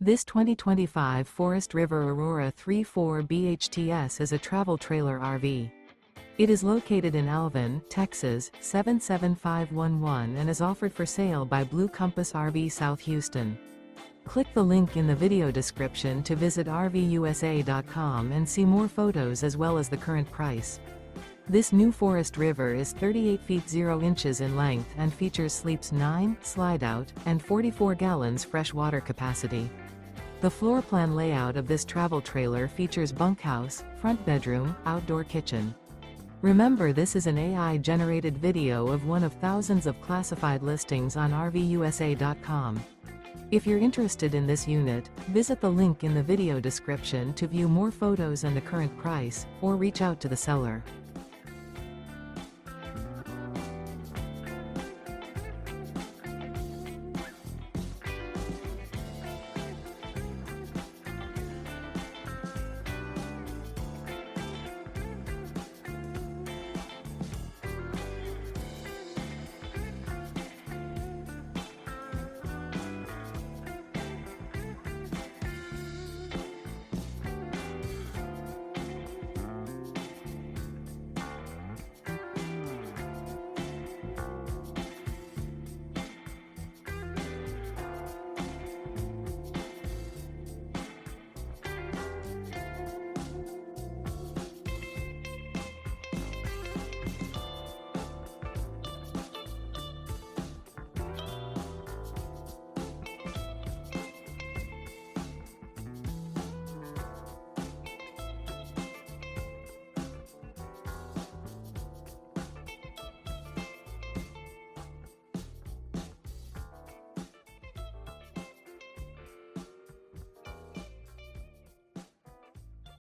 This 2025 Forest River Aurora 3.4 BHTS is a travel trailer RV. It is located in Alvin, Texas, 77511 and is offered for sale by Blue Compass RV South Houston. Click the link in the video description to visit RVUSA.com and see more photos as well as the current price. This new Forest River is 38 feet 0 inches in length and features sleeps 9, Slideout, and 44 gallons fresh water capacity. The floor plan layout of this travel trailer features bunkhouse, front bedroom, outdoor kitchen. Remember, this is an AI-generated video of one of thousands of classified listings on RVUSA.com. If you're interested in this unit, visit the link in the video description to view more photos and the current price, or reach out to the seller.